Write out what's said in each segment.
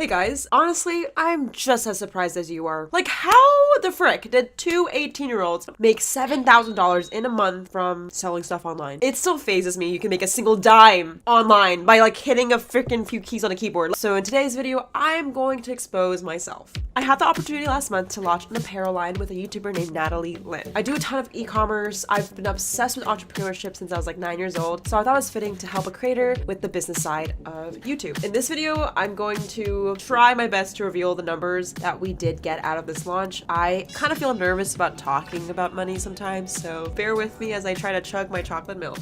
Hey guys, honestly, I'm just as surprised as you are. Like, how the frick did two 18-year-olds make $7,000 in a month from selling stuff online? It still phases me you can make a single dime online by like hitting a freaking few keys on a keyboard. So in today's video, I'm going to expose myself. I had the opportunity last month to launch an apparel line with a YouTuber named Natalie Lynn. I do a ton of e-commerce. I've been obsessed with entrepreneurship since I was like 9 years old, so I thought it was fitting to help a creator with the business side of YouTube. In this video, I'm going to try my best to reveal the numbers that we did get out of this launch. I kind of feel nervous about talking about money sometimes, so bear with me as I try to chug my chocolate milk.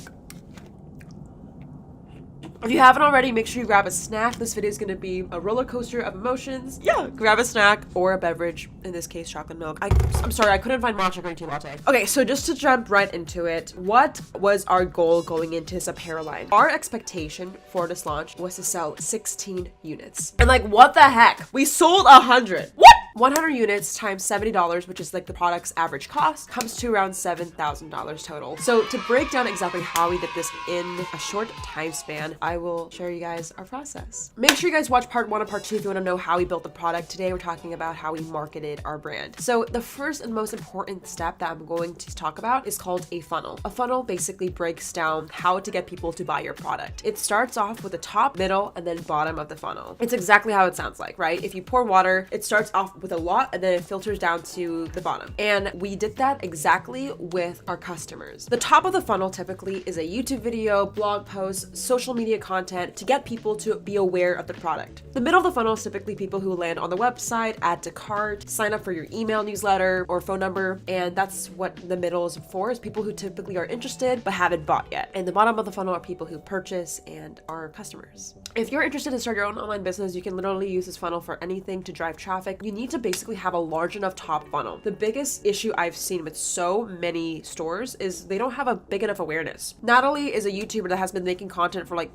If you haven't already, make sure you grab a snack. This video is going to be a roller coaster of emotions. Yeah, grab a snack or a beverage, in this case chocolate milk. I'm sorry, I couldn't find matcha green tea latte. Okay, so just to jump right into it, what was our goal going into this apparel line? Our expectation for this launch was to sell 16 units. And like, what the heck? We sold 100. What? 100 units times $70, which is like the product's average cost, comes to around $7,000 total. So to break down exactly how we did this in a short time span, I will share you guys our process. Make sure you guys watch part 1 and part 2 if you want to know how we built the product. Today we're talking about how we marketed our brand. So the first and most important step that I'm going to talk about is called a funnel. A funnel basically breaks down how to get people to buy your product. It starts off with the top, middle, and then bottom of the funnel. It's exactly how it sounds like, right? If you pour water, it starts off with a lot and then it filters down to the bottom. And we did that exactly with our customers. The top of the funnel typically is a YouTube video, blog posts, social media content to get people to be aware of the product. The middle of the funnel is typically people who land on the website, add to cart, sign up for your email newsletter or phone number, and that's what the middle is for, is people who typically are interested but haven't bought yet. And the bottom of the funnel are people who purchase and are customers. If you're interested to start your own online business, you can literally use this funnel for anything to drive traffic. You need to basically have a large enough top funnel. The biggest issue I've seen with so many stores is they don't have a big enough awareness. Natalie is a YouTuber that has been making content for like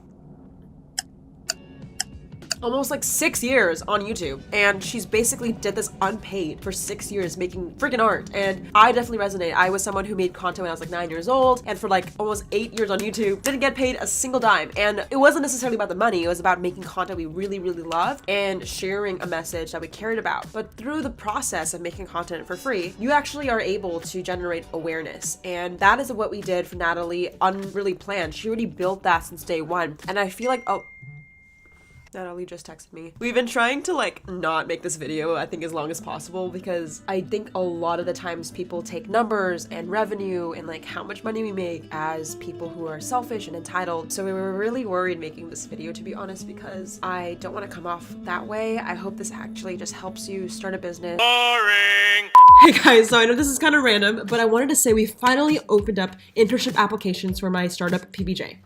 almost like 6 years on YouTube, and she's basically did this unpaid for 6 years making freaking art. And I definitely resonate. I was someone who made content when I was like 9 years old, and for like almost 8 years on YouTube didn't get paid a single dime. And it wasn't necessarily about the money, it was about making content we really love and sharing a message that we cared about. But through the process of making content for free, you actually are able to generate awareness, and that is what we did for Natalie, unreally planned. She already built that since day one, and I feel like, oh, Natalie just texted me. We've been trying to like not make this video, I think, as long as possible, because I think a lot of the times people take numbers and revenue and like how much money we make as people who are selfish and entitled. So we were really worried making this video, to be honest, because I don't want to come off that way. I hope this actually just helps you start a business. Boring. Hey guys, so I know this is kind of random, but I wanted to say we finally opened up internship applications for my startup, PBJ.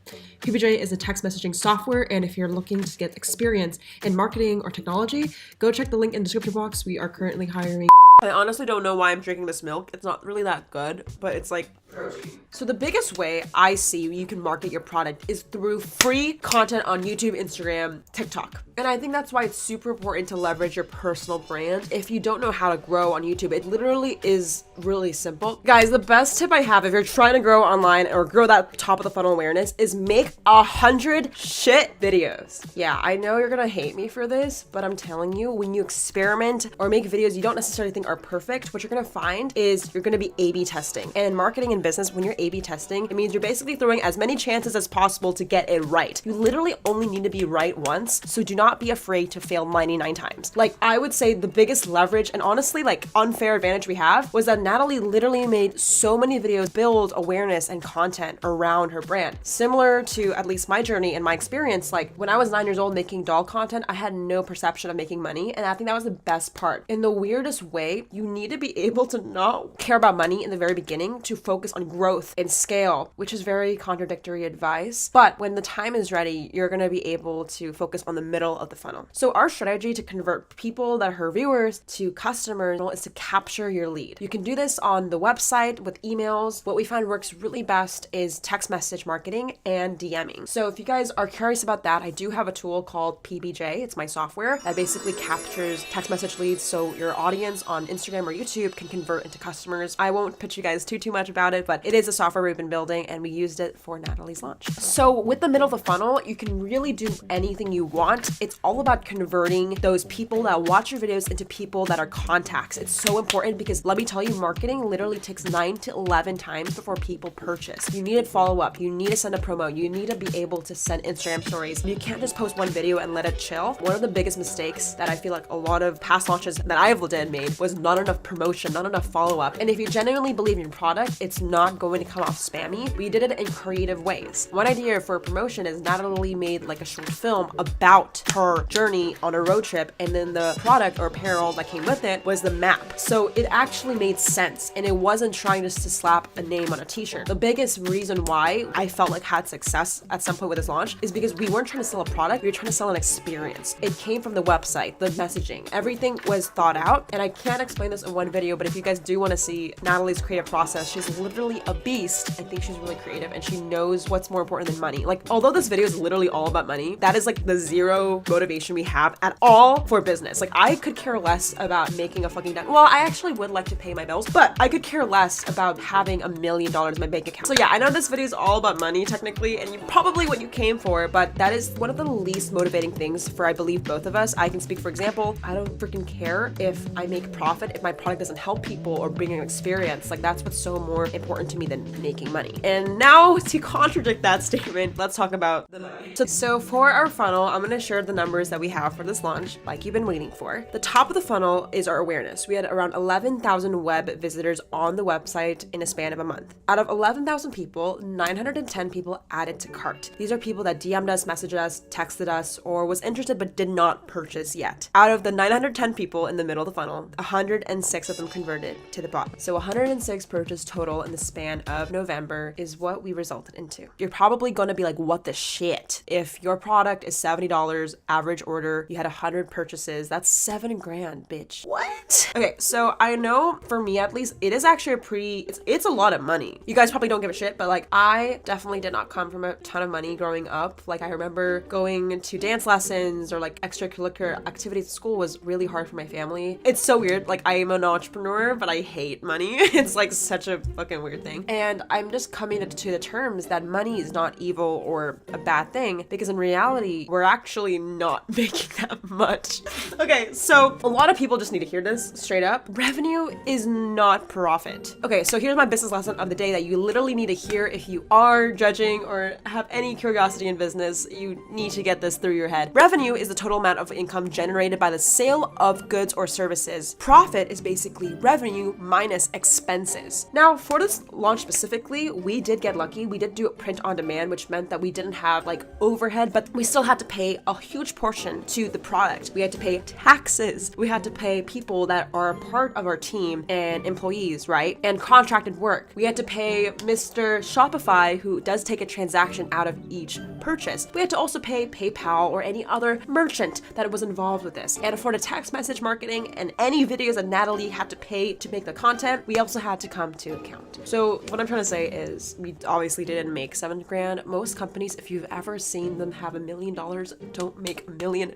PBJ is a text messaging software, and if you're looking to get experience in marketing or technology, go check the link in the description box. We are currently hiring. I honestly don't know why I'm drinking this milk. It's not really that good, but it's like protein. So the biggest way I see you can market your product is through free content on YouTube, Instagram, TikTok. And I think that's why it's super important to leverage your personal brand. If you don't know how to grow on YouTube, it literally is really simple. Guys, the best tip I have if you're trying to grow online or grow that top of the funnel awareness is make 100 shit videos. Yeah, I know you're gonna hate me for this, but I'm telling you, when you experiment or make videos you don't necessarily think are perfect, what you're gonna find is you're gonna be A/B testing. And in marketing and business, when you're A/B testing, it means you're basically throwing as many chances as possible to get it right. You literally only need to be right once, so do not be afraid to fail 99 times. Like, I would say the biggest leverage and honestly like unfair advantage we have was that Natalie literally made so many videos build awareness and content around her brand. Similar to at least my journey and my experience, like when I was 9 years old making doll content, I had no perception of making money, and I think that was the best part. In the weirdest way, you need to be able to not care about money in the very beginning to focus on growth and scale, which is very contradictory advice. But when the time is ready, you're going to be able to focus on the middle of the funnel. So our strategy to convert people that are her viewers to customers is to capture your lead. You can do this on the website with emails. What we find works really best is text message marketing and DMing. So if you guys are curious about that, I do have a tool called PBJ. It's my software that basically captures text message leads. So your audience on Instagram or YouTube can convert into customers. I won't pitch you guys too much about it, but it is a software we've been building and we used it for Natalie's launch. So with the middle of the funnel, you can really do anything you want. It's all about converting those people that watch your videos into people that are contacts. It's so important because let me tell you, marketing literally takes 9 to 11 times before people purchase. You need to follow up. You need to send a promo. You need to be able to send Instagram stories. You can't just post one video and let it chill. One of the biggest mistakes that I feel like a lot of past launches that I've made was not enough promotion, not enough follow-up. And if you genuinely believe in your product, it's not going to come off spammy. We did it in creative ways. One idea for promotion is Natalie made like a short film about her journey on a road trip, and then the product or apparel that came with it was the map. So it actually made sense, and it wasn't trying just to slap a name on a t-shirt. The biggest reason why I felt like had success at some point with this launch is because we weren't trying to sell a product, we were trying to sell an experience. It came from the website, the messaging, everything was thought out. And I can't explain this in one video, but if you guys do want to see Natalie's creative process, she's literally a beast. I think she's really creative and she knows what's more important than money. Like, although this video is literally all about money, that is like the zero motivation we have at all for business. Like, I could care less about making a fucking dime. Well, I actually would like to pay my bills, but I could care less about having $1 million in my bank account. So yeah, I know this video is all about money technically, and probably what you came for, but that is one of the least motivating things for, I believe, both of us. I can speak for example, I don't freaking care if I make profit if my product doesn't help people or bring an experience. Like, that's what's so more important to me than making money. And now to contradict that statement, let's talk about the money. So for our funnel, I'm going to share the numbers that we have for this launch, like you've been waiting for. The top of the funnel is our awareness. We had around 11,000 web visitors on the website in a span of a month. Out of 11,000 people, 910 people added to cart. These are people that DM'd us, messaged us, texted us, or was interested but did not purchase yet. Out of the 910 people in the middle of the funnel, 106 of them converted to the bot. So 106 purchase total in the span of November is what we resulted into. You're probably going to be like, what the shit? If your product is $70 average order, you had 100 purchases, that's $7 grand, bitch. What? Okay, so I know for me at least, it is actually it's a lot of money. You guys probably don't give a shit, but like, I definitely did not come from a ton of money growing up. Like, I remember going to dance lessons or like extracurricular activities at school was really hard for my family. It's so weird. Like, I am an entrepreneur, but I hate money. It's like such a fucking weird thing. And I'm just coming to the terms that money is not evil or a bad thing, because in reality, we're actually not making that much. Okay, so a lot of people just need to hear this straight up. Revenue is not profit. Okay, so here's my business lesson of the day that you literally need to hear if you are judging or have any curiosity in business. You need to get this through your head. Revenue is the total amount of income generated by the sale of goods or services. Profit is basically revenue minus expenses. Now, for this launch specifically, we did get lucky. We did do a print on demand, which meant that we didn't have like overhead, but we still had to pay a huge portion to the product. We had to pay taxes. We had to pay people that are a part of our team and employees, right? And contracted work. We had to pay Mr. Shopify, who does take a transaction out of each purchase. We had to also pay PayPal or any other merchant that was involved with this. And for the text message marketing and any videos that Natalie had to pay to make the content, we also had to come to account. So what I'm trying to say is we obviously didn't make $7 grand. Most companies, if you've ever seen them have $1 million, don't make $1 million.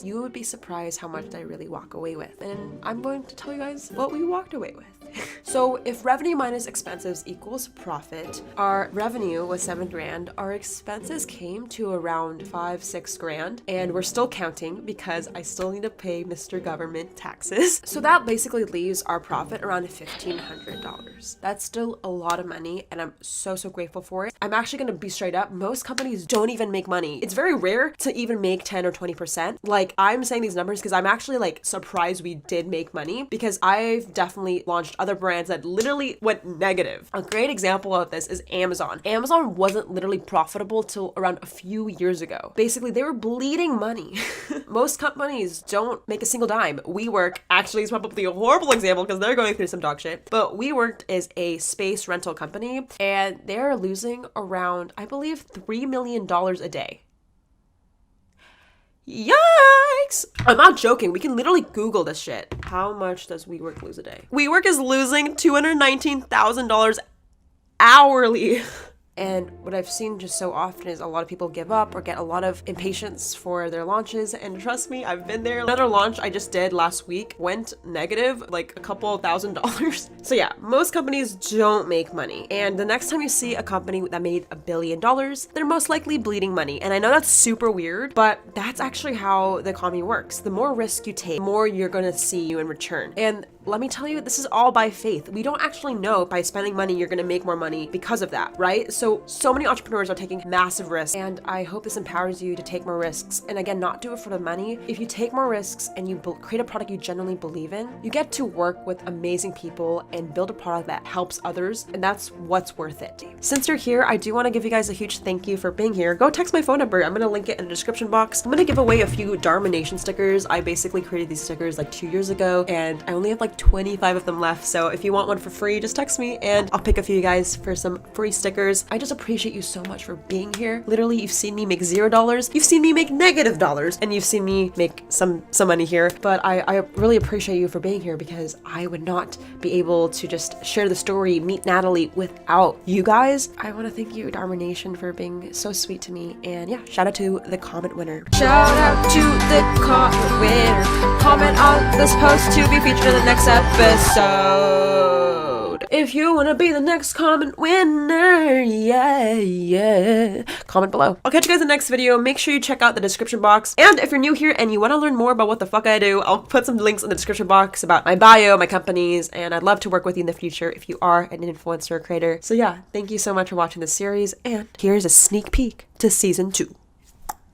You would be surprised how much they really walk away with. And I'm going to tell you guys what we walked away with. So if revenue minus expenses equals profit, our revenue was $7 grand, our expenses came to around $5-6 grand, and we're still counting because I still need to pay Mr. Government taxes. So that basically leaves our profit around $1,500. That's still a lot of money, and I'm so grateful for it. I'm actually gonna be straight up, most companies don't even make money. It's very rare to even make 10 or 20%. Like, I'm saying these numbers because I'm actually like surprised we did make money, because I've definitely launched other brands that literally went negative. A great example of this is Amazon. Amazon wasn't literally profitable till around a few years ago. Basically, they were bleeding money. Most companies don't make a single dime. WeWork actually is probably a horrible example because they're going through some dog shit, but WeWork is a space rental company and they're losing around, I believe, $3 million a day. Yikes! I'm not joking. We can literally Google this shit. How much does WeWork lose a day? WeWork is losing $219,000 hourly. And what I've seen just so often is a lot of people give up or get a lot of impatience for their launches. And trust me, I've been there. Another launch I just did last week went negative, like a couple $1,000s. So yeah, most companies don't make money. And the next time you see a company that made $1 billion, they're most likely bleeding money. And I know that's super weird, but that's actually how the economy works. The more risk you take, the more you're gonna see you in return. And let me tell you, this is all by faith. We don't actually know by spending money you're gonna make more money because of that, right? So many entrepreneurs are taking massive risks, and I hope this empowers you to take more risks. And again, not do it for the money. If you take more risks and you create a product you genuinely believe in, you get to work with amazing people and build a product that helps others, and that's what's worth it. Since you're here, I do want to give you guys a huge thank you for being here. Go text my phone number. I'm gonna link it in the description box. I'm gonna give away a few Dharma Nation stickers. I basically created these stickers like 2 years ago, and I only have like 25 of them left. So if you want one for free, just text me and I'll pick a few guys for some free stickers. I just appreciate you so much for being here. Literally, you've seen me make $0, you've seen me make -$, and you've seen me make some money here. But I really appreciate you for being here, because I would not be able to just share the story, meet Natalie, without you guys. I want to thank you, Dharma Nation, for being so sweet to me. And yeah, shout out to the comment winner. Shout out to the comment winner. Comment on this post to be featured in the next episode. If you want to be the next comment winner, yeah. Comment below. I'll catch you guys in the next video. Make sure you check out the description box. And if you're new here and you want to learn more about what the fuck I do, I'll put some links in the description box about my bio, my companies, and I'd love to work with you in the future if you are an influencer or creator. So yeah, thank you so much for watching this series, and here's a sneak peek to season 2.